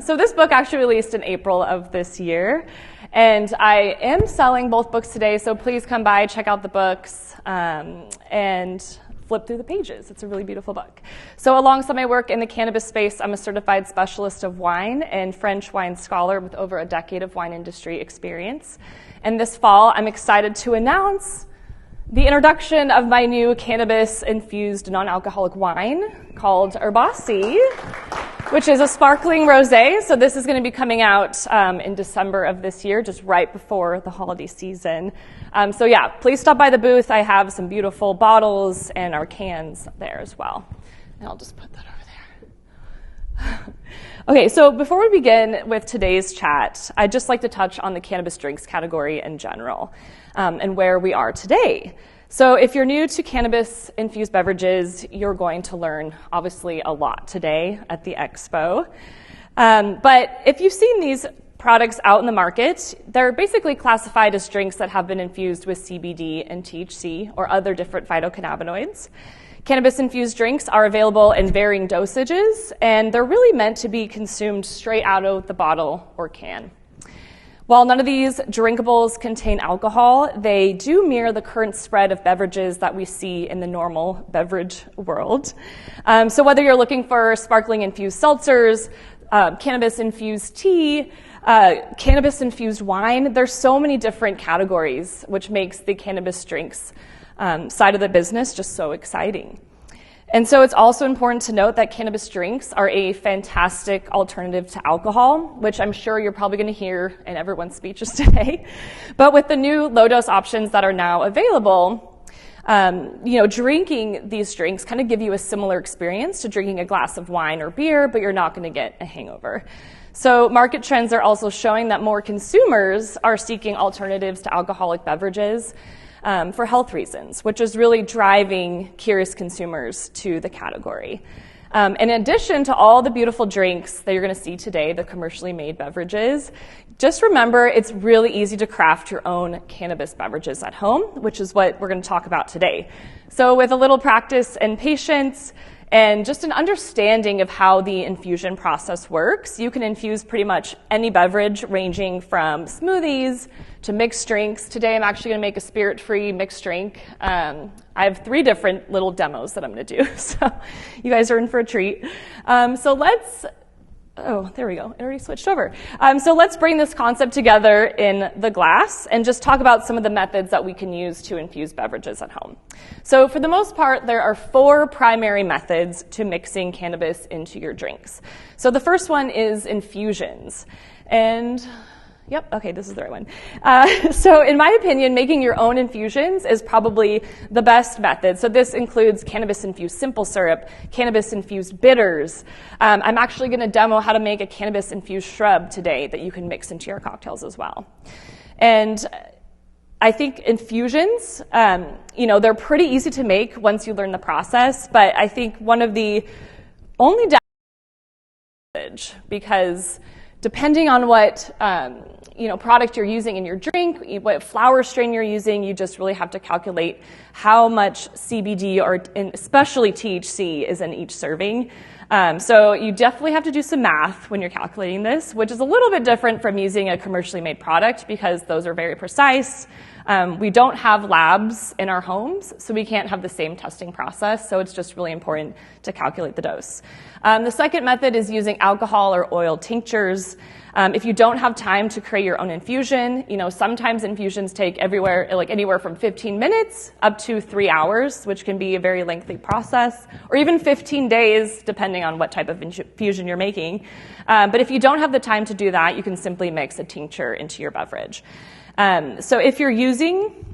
So this book actually released in April of this year, and I am selling both books today, so please come by, check out the books, and flip through the pages. It's a really beautiful book. So alongside my work in the cannabis space, I'm a certified specialist of wine and French wine scholar with over a decade of wine industry experience. And this fall, I'm excited to announce the introduction of my new cannabis-infused non-alcoholic wine called Herb Somm, which is a sparkling rosé. So this is going to be coming out in December of this year, just right before the holiday season. So yeah, please stop by the booth. I have some beautiful bottles and our cans there as well. And I'll just put that over there. Okay, so before we begin with today's chat, I'd just like to touch on the cannabis drinks category in general and where we are today. So if you're new to cannabis-infused beverages, you're going to learn, obviously, a lot today at the expo. But if you've seen these products out in the market, they're basically classified as drinks that have been infused with CBD and THC or other different phytocannabinoids. Cannabis-infused drinks are available in varying dosages, and they're really meant to be consumed straight out of the bottle or can. While none of these drinkables contain alcohol, they do mirror the current spread of beverages that we see in the normal beverage world. So whether you're looking for sparkling-infused seltzers, cannabis-infused tea, cannabis-infused wine, there's so many different categories, which makes the cannabis drinks side of the business just so exciting. And so it's also important to note that cannabis drinks are a fantastic alternative to alcohol, which I'm sure you're probably going to hear in everyone's speeches today. But with the new low-dose options that are now available, drinking these drinks kind of give you a similar experience to drinking a glass of wine or beer, but you're not going to get a hangover. So market trends are also showing that more consumers are seeking alternatives to alcoholic beverages for health reasons, which is really driving curious consumers to the category. In addition to all the beautiful drinks that you're going to see today, the commercially made beverages, just remember it's really easy to craft your own cannabis beverages at home, which is what we're going to talk about today. So with a little practice and patience, and just an understanding of how the infusion process works, you can infuse pretty much any beverage ranging from smoothies to mixed drinks. Today I'm actually going to make a spirit-free mixed drink. I have 3 different little demos that I'm going to do, so you guys are in for a treat. Oh, there we go. It already switched over. So let's bring this concept together in the glass and just talk about some of the methods that we can use to infuse beverages at home. So for the most part, there are 4 primary methods to mixing cannabis into your drinks. So the first one is infusions. And yep, okay, this is the right one. So in my opinion, making your own infusions is probably the best method. So this includes cannabis-infused simple syrup, cannabis-infused bitters. I'm actually going to demo how to make a cannabis-infused shrub today that you can mix into your cocktails as well. And I think infusions, they're pretty easy to make once you learn the process, but I think one of the only downsides, because depending on what product you're using in your drink, what flower strain you're using, you just really have to calculate how much CBD or especially THC is in each serving. So you definitely have to do some math when you're calculating this, which is a little bit different from using a commercially made product because those are very precise. We don't have labs in our homes, so we can't have the same testing process, so it's just really important to calculate the dose. The second method is using alcohol or oil tinctures. If you don't have time to create your own infusion, sometimes infusions take anywhere from 15 minutes up to 3 hours, which can be a very lengthy process, or even 15 days, depending on what type of infusion you're making. But if you don't have the time to do that, you can simply mix a tincture into your beverage. So if you're using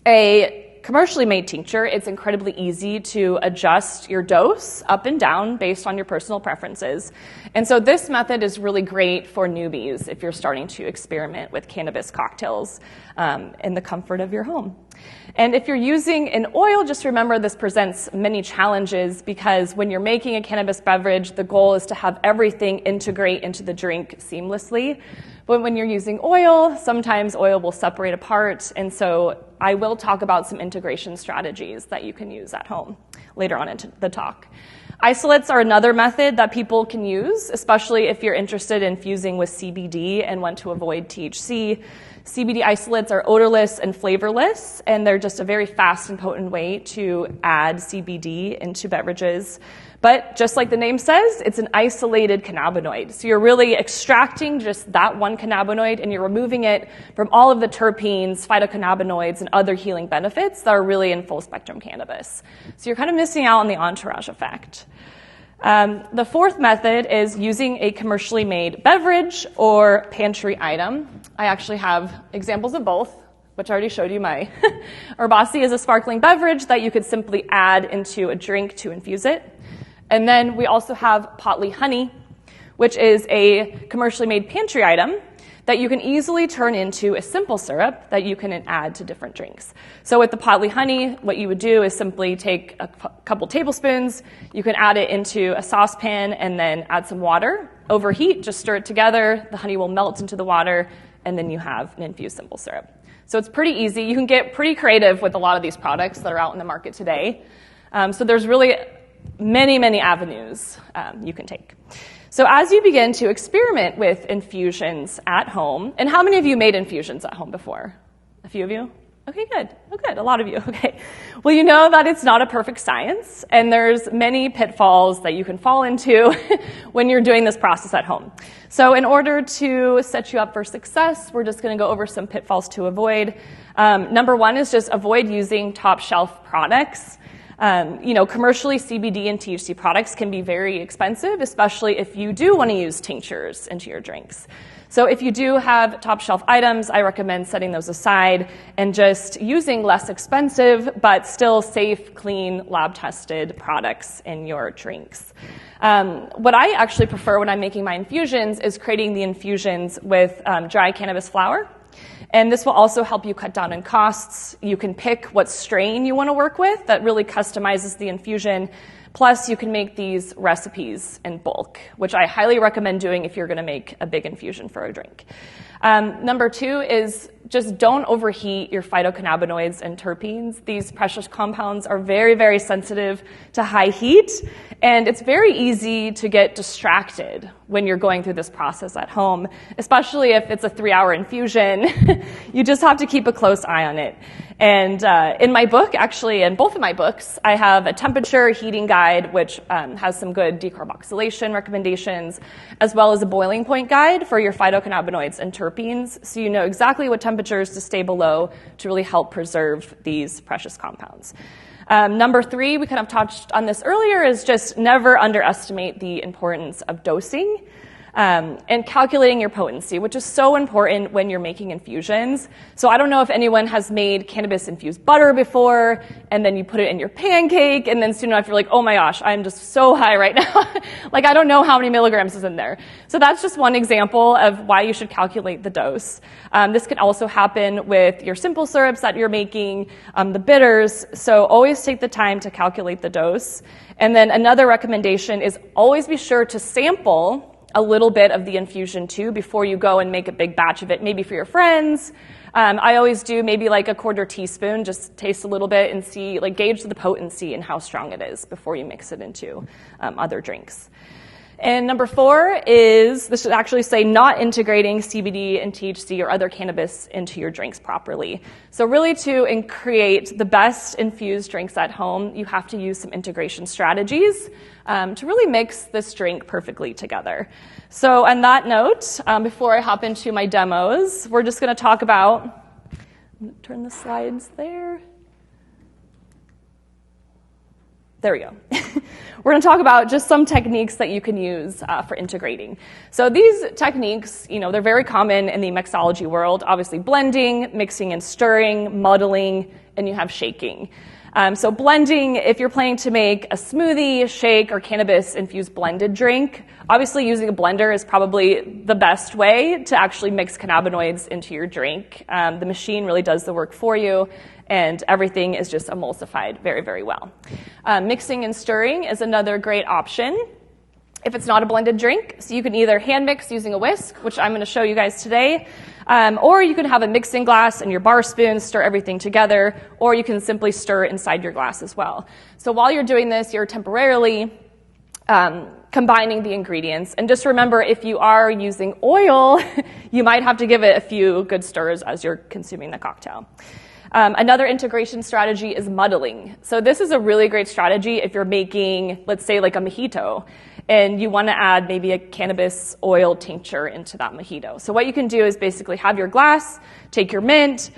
a commercially made tincture, it's incredibly easy to adjust your dose up and down based on your personal preferences. And so this method is really great for newbies if you're starting to experiment with cannabis cocktails in the comfort of your home. And if you're using an oil, just remember this presents many challenges because when you're making a cannabis beverage, the goal is to have everything integrate into the drink seamlessly. But when you're using oil, sometimes oil will separate apart, and so I will talk about some integration strategies that you can use at home later on into the talk. Isolates are another method that people can use, especially if you're interested in fusing with CBD and want to avoid THC. CBD isolates are odorless and flavorless, and they're just a very fast and potent way to add CBD into beverages. But just like the name says, it's an isolated cannabinoid. So you're really extracting just that one cannabinoid and you're removing it from all of the terpenes, phytocannabinoids, and other healing benefits that are really in full spectrum cannabis. So you're kind of missing out on the entourage effect. The fourth method is using a commercially made beverage or pantry item. I actually have examples of both, which I already showed you. My Herbasi is a sparkling beverage that you could simply add into a drink to infuse it. And then we also have Potly Honey, which is a commercially made pantry item that you can easily turn into a simple syrup that you can add to different drinks. So with the Potly Honey, what you would do is simply take a couple tablespoons, you can add it into a saucepan and then add some water, overheat, just stir it together, the honey will melt into the water, and then you have an infused simple syrup. So it's pretty easy. You can get pretty creative with a lot of these products that are out in the market today. So there's really many avenues you can take. So as you begin to experiment with infusions at home, and how many of you made infusions at home before? A few of you? Okay, good. Oh, good. A lot of you. Okay. Well, you know that it's not a perfect science, and there's many pitfalls that you can fall into when you're doing this process at home. So in order to set you up for success, we're just going to go over some pitfalls to avoid. Number one is just avoid using top shelf products. Commercially, CBD and THC products can be very expensive, especially if you do want to use tinctures into your drinks. So if you do have top shelf items, I recommend setting those aside and just using less expensive but still safe, clean, lab-tested products in your drinks. What I actually prefer when I'm making my infusions is creating the infusions with dry cannabis flower. And this will also help you cut down on costs. You can pick what strain you want to work with that really customizes the infusion. Plus, you can make these recipes in bulk, which I highly recommend doing if you're going to make a big infusion for a drink. Number two is just don't overheat your phytocannabinoids and terpenes. These precious compounds are very sensitive to high heat, and it's very easy to get distracted when you're going through this process at home, especially if it's a 3-hour infusion. You just have to keep a close eye on it. And in my book, actually, in both of my books, I have a temperature heating guide, which has some good decarboxylation recommendations, as well as a boiling point guide for your phytocannabinoids and terpenes, so you know exactly what temperatures to stay below to really help preserve these precious compounds. Number three, we kind of touched on this earlier, is just never underestimate the importance of dosing. And calculating your potency, which is so important when you're making infusions. So I don't know if anyone has made cannabis-infused butter before, and then you put it in your pancake, and then soon enough you're like, oh my gosh, I'm just so high right now. Like, I don't know how many milligrams is in there. So that's just one example of why you should calculate the dose. This can also happen with your simple syrups that you're making, the bitters. So always take the time to calculate the dose. And then another recommendation is always be sure to sample a little bit of the infusion too before you go and make a big batch of it, maybe for your friends. I always do maybe like a 1/4 teaspoon, just taste a little bit and see, like gauge the potency and how strong it is before you mix it into other drinks. And number four is, this should actually say not integrating CBD and THC or other cannabis into your drinks properly. So really to create the best infused drinks at home, you have to use some integration strategies to really mix this drink perfectly together. So on that note, before I hop into my demos, we're just going to talk about, I'm going to turn the slides there. There we go. We're going to talk about just some techniques that you can use for integrating. So these techniques, they're very common in the mixology world. Obviously blending, mixing and stirring, muddling, and you have shaking. So blending, if you're planning to make a smoothie, shake, or cannabis-infused blended drink, obviously using a blender is probably the best way to actually mix cannabinoids into your drink. The machine really does the work for you, and everything is just emulsified very, very well. Mixing and stirring is another great option if it's not a blended drink. So you can either hand mix using a whisk, which I'm going to show you guys today, or you can have a mixing glass and your bar spoon, stir everything together, or you can simply stir inside your glass as well. So while you're doing this, you're temporarily combining the ingredients. And just remember, if you are using oil, you might have to give it a few good stirs as you're consuming the cocktail. Another integration strategy is muddling. So this is a really great strategy if you're making, let's say, like a mojito, and you want to add maybe a cannabis oil tincture into that mojito. So what you can do is basically have your glass, take your mint,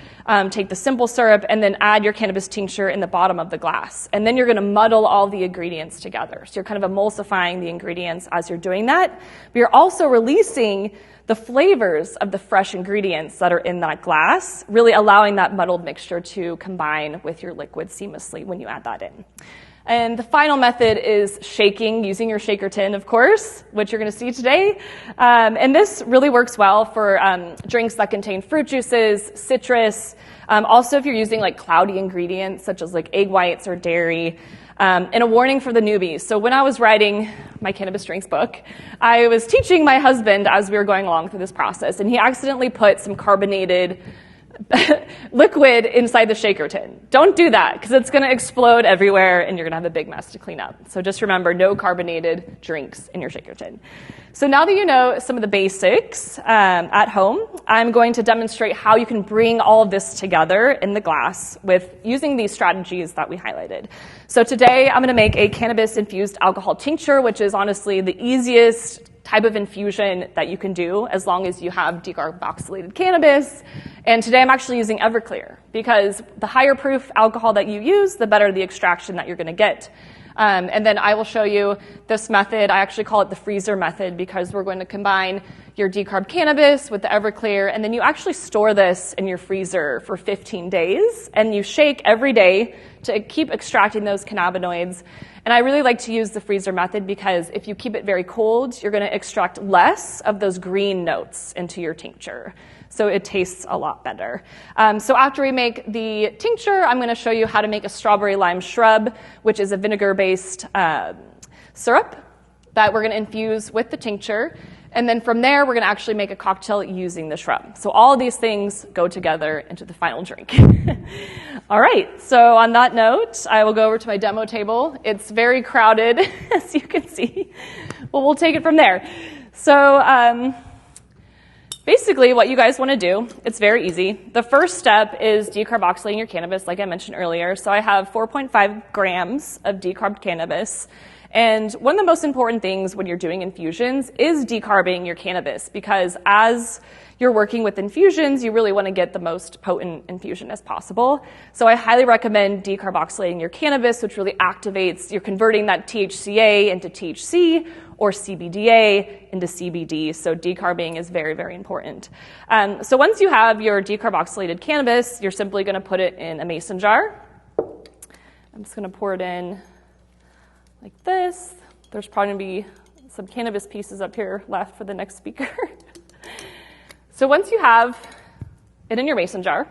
take the simple syrup, and then add your cannabis tincture in the bottom of the glass. And then you're going to muddle all the ingredients together. So you're kind of emulsifying the ingredients as you're doing that. But you're also releasing the flavors of the fresh ingredients that are in that glass, really allowing that muddled mixture to combine with your liquid seamlessly when you add that in. And the final method is shaking, using your shaker tin, of course, which you're going to see today. And this really works well for drinks that contain fruit juices, citrus, also if you're using like cloudy ingredients such as like egg whites or dairy. And a warning for the newbies. So when I was writing my Cannabis Drinks book, I was teaching my husband as we were going along through this process, and he accidentally put some carbonated liquid inside the shaker tin. Don't do that, because it's going to explode everywhere and you're going to have a big mess to clean up. So just remember, no carbonated drinks in your shaker tin. So now that you know some of the basics at home, I'm going to demonstrate how you can bring all of this together in the glass with using these strategies that we highlighted. So today I'm going to make a cannabis-infused alcohol tincture, which is honestly the easiest type of infusion that you can do as long as you have decarboxylated cannabis. And today I'm actually using Everclear, because the higher proof alcohol that you use, the better the extraction that you're going to get. And then I will show you this method. I actually call it the freezer method, because we're going to combine your decarb cannabis with the Everclear, and then you actually store this in your freezer for 15 days, and you shake every day to keep extracting those cannabinoids. And I really like to use the freezer method because if you keep it very cold, you're going to extract less of those green notes into your tincture. So it tastes a lot better. So after we make the tincture, I'm going to show you how to make a strawberry lime shrub, which is a vinegar-based syrup that we're going to infuse with the tincture. And then from there, we're going to actually make a cocktail using the shrub. So all of these things go together into the final drink. All right, so on that note, I will go over to my demo table. It's very crowded, as you can see. Well, we'll take it from there. So basically, what you guys want to do, it's very easy. The first step is decarboxylating your cannabis, like I mentioned earlier. So I have 4.5 grams of decarbed cannabis. And one of the most important things when you're doing infusions is decarbing your cannabis, because as you're working with infusions, you really want to get the most potent infusion as possible. So I highly recommend decarboxylating your cannabis, which really activates, you're converting that THCA into THC or CBDA into CBD. So decarbing is very, very important. So once you have your decarboxylated cannabis, you're simply going to put it in a mason jar. I'm just going to pour it in like this. There's probably going to be some cannabis pieces up here left for the next speaker. So once you have it in your mason jar,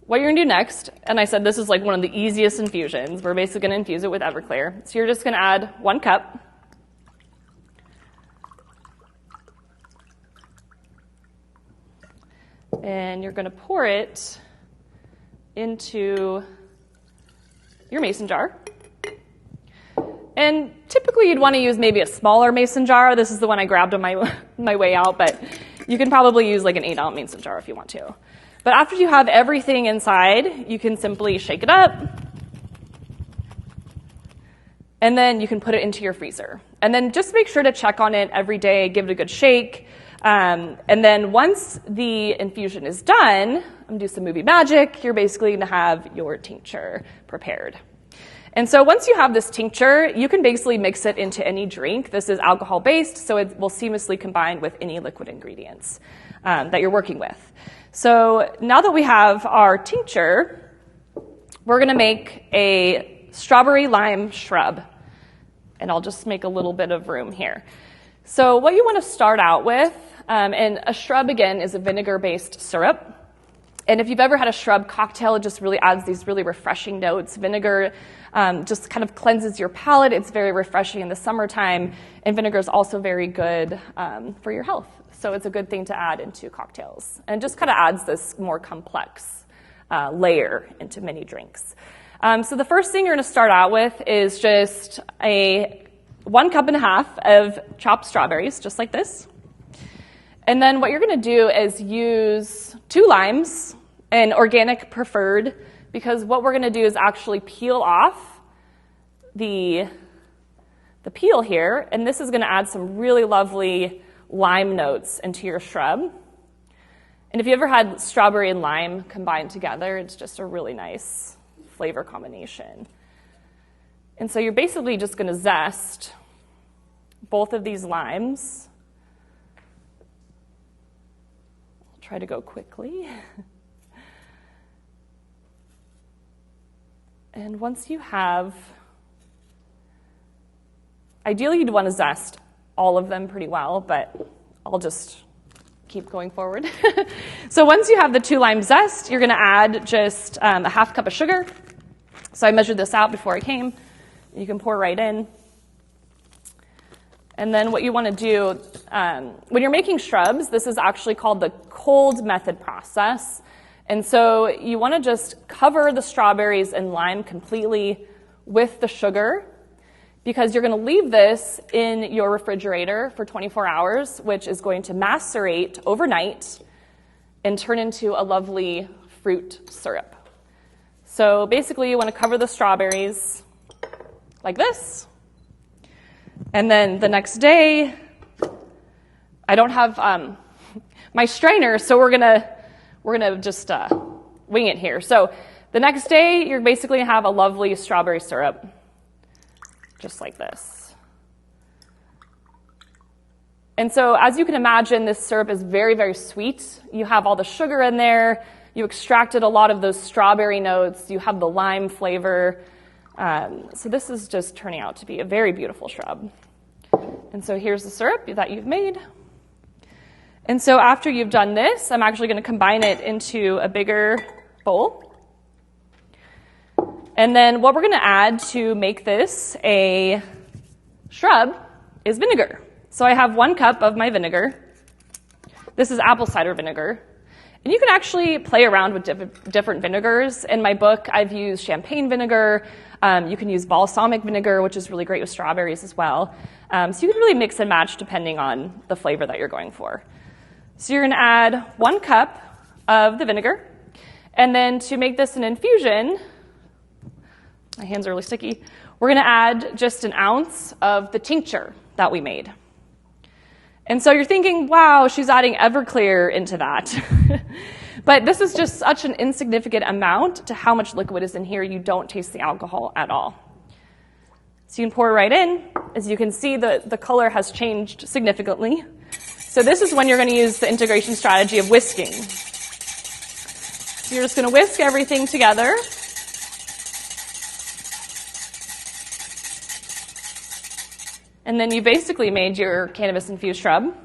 what you're going to do next, and I said this is like one of the easiest infusions, we're basically going to infuse it with Everclear. So you're just going to add 1 cup. And you're going to pour it into your mason jar. And typically you'd want to use maybe a smaller mason jar. This is the one I grabbed on my way out, but you can probably use like an 8-ounce mason jar if you want to. But after you have everything inside, you can simply shake it up, and then you can put it into your freezer. And then just make sure to check on it every day, give it a good shake. And then once the infusion is done, I'm going to do some movie magic, you're basically going to have your tincture prepared. And so once you have this tincture, you can basically mix it into any drink. This is alcohol-based, so it will seamlessly combine with any liquid ingredients that you're working with. So now that we have our tincture, we're going to make a strawberry lime shrub. And I'll just make a little bit of room here. So what you want to start out with, and a shrub, again, is a vinegar-based syrup. And if you've ever had a shrub cocktail, it just really adds these really refreshing notes. Vinegar just kind of cleanses your palate. It's very refreshing in the summertime. And vinegar is also very good for your health. So it's a good thing to add into cocktails. And just kind of adds this more complex layer into many drinks. So the first thing you're going to start out with is just 1.5 cups of chopped strawberries, just like this. And then what you're going to do is use 2 limes, and organic preferred, because what we're going to do is actually peel off the peel here, and this is going to add some really lovely lime notes into your shrub. And if you ever had strawberry and lime combined together, it's just a really nice flavor combination. And so you're basically just going to zest both of these limes. I'll try to go quickly. And once you have, ideally you'd want to zest all of them pretty well, but I'll just keep going forward. So once you have the 2 lime zest, you're going to add just a 1/2 cup of sugar. So I measured this out before I came. You can pour right in. And then what you want to do, when you're making shrubs, this is actually called the cold method process. And so you want to just cover the strawberries and lime completely with the sugar, because you're going to leave this in your refrigerator for 24 hours, which is going to macerate overnight and turn into a lovely fruit syrup. So basically you want to cover the strawberries like this. And then the next day, I don't have my strainer, so we're gonna just wing it here. So the next day, you're basically gonna have a lovely strawberry syrup, just like this. And so as you can imagine, this syrup is very, very sweet. You have all the sugar in there. You extracted a lot of those strawberry notes. You have the lime flavor. So this is just turning out to be a very beautiful shrub. And so here's the syrup that you've made. And so after you've done this, I'm actually going to combine it into a bigger bowl. And then what we're going to add to make this a shrub is vinegar. So I have 1 cup of my vinegar. This is apple cider vinegar. And you can actually play around with different vinegars. In my book, I've used champagne vinegar. You can use balsamic vinegar, which is really great with strawberries as well. So you can really mix and match depending on the flavor that you're going for. So you're going to add 1 cup of the vinegar. And then to make this an infusion, my hands are really sticky, we're going to add just 1 ounce of the tincture that we made. And so you're thinking, wow, she's adding Everclear into that. But this is just such an insignificant amount to how much liquid is in here. You don't taste the alcohol at all. So you can pour right in. As you can see, the color has changed significantly. So this is when you're going to use the integration strategy of whisking. So you're just going to whisk everything together. And then you basically made your cannabis-infused shrub.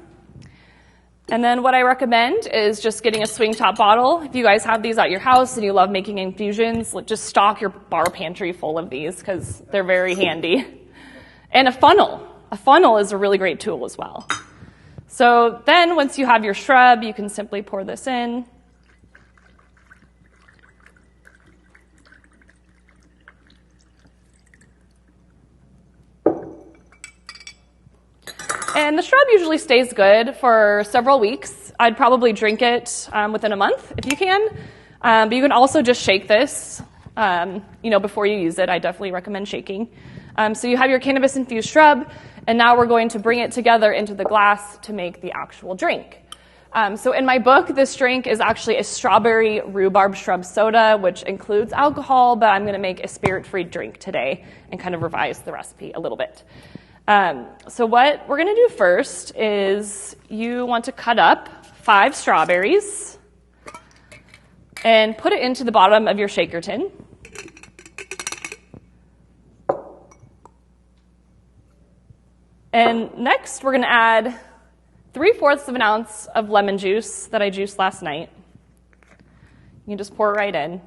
And then what I recommend is just getting a swing top bottle. If you guys have these at your house and you love making infusions, just stock your bar pantry full of these because they're very handy. And a funnel. A funnel is a really great tool as well. So then once you have your shrub, you can simply pour this in. And the shrub usually stays good for several weeks. I'd probably drink it within a month if you can. But you can also just shake this, before you use it. I definitely recommend shaking. So you have your cannabis-infused shrub, and now we're going to bring it together into the glass to make the actual drink. So in my book, this drink is actually a strawberry rhubarb shrub soda, which includes alcohol, but I'm going to make a spirit-free drink today and kind of revise the recipe a little bit. So what we're going to do first is you want to cut up 5 strawberries and put it into the bottom of your shaker tin. And next, we're going to add 3/4 of an ounce of lemon juice that I juiced last night. You can just pour it right in.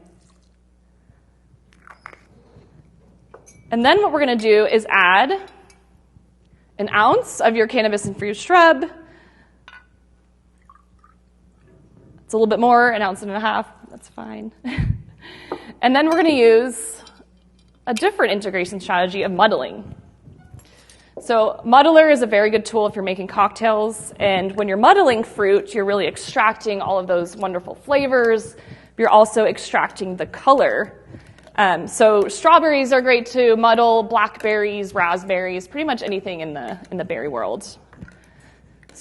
And then what we're going to do is add 1 ounce of your cannabis-infused shrub. It's a little bit more, 1.5 ounces, that's fine. And then we're going to use a different integration strategy of muddling. So muddler is a very good tool if you're making cocktails, and when you're muddling fruit, you're really extracting all of those wonderful flavors. You're also extracting the color. So strawberries are great to muddle, blackberries, raspberries, pretty much anything in the berry world. So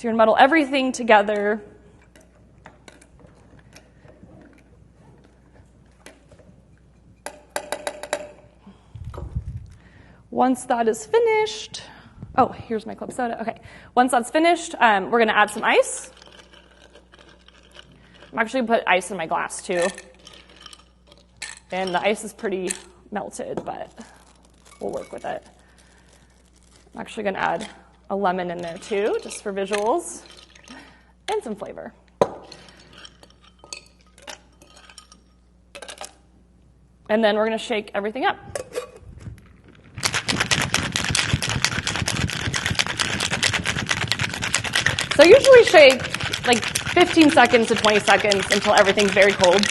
you're going to muddle everything together. Once that is finished, oh, here's my club soda. Okay, once that's finished, we're going to add some ice. I'm actually going to put ice in my glass too. And the ice is pretty melted, but we'll work with it. I'm actually going to add a lemon in there too, just for visuals and some flavor. And then we're going to shake everything up. So I usually shake like 15 seconds to 20 seconds until everything's very cold.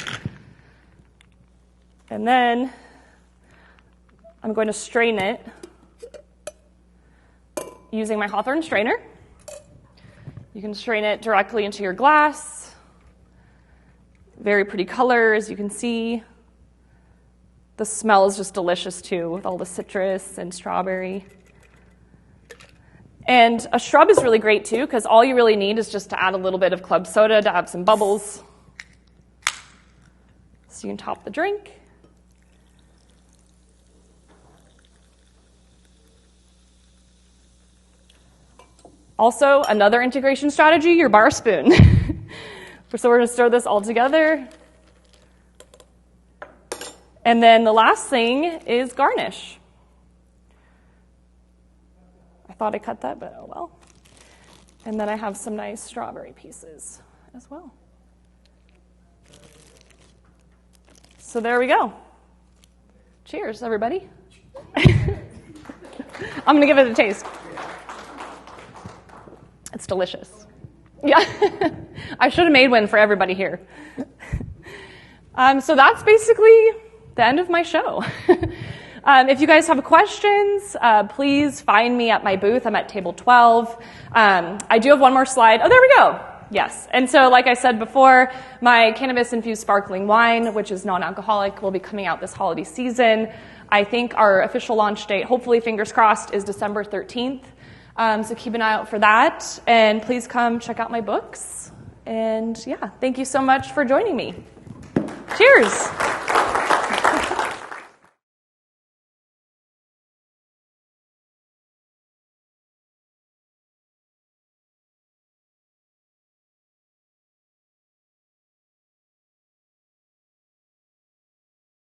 And then I'm going to strain it using my Hawthorne strainer. You can strain it directly into your glass. Very pretty color, as you can see. The smell is just delicious too, with all the citrus and strawberry. And a shrub is really great too, because all you really need is just to add a little bit of club soda to have some bubbles. So you can top the drink. Also, another integration strategy, your bar spoon. So we're going to stir this all together. And then the last thing is garnish. I thought I cut that, but oh well. And then I have some nice strawberry pieces as well. So there we go. Cheers, everybody. I'm going to give it a taste. It's delicious. Yeah, I should have made one for everybody here. So that's basically the end of my show. If you guys have questions, please find me at my booth. I'm at table 12. I do have one more slide. Oh, there we go. Yes. And so, like I said before, my cannabis-infused sparkling wine, which is non-alcoholic, will be coming out this holiday season. I think our official launch date, hopefully, fingers crossed, is December 13th. So keep an eye out for that. And please come check out my books. And yeah, thank you so much for joining me. Cheers.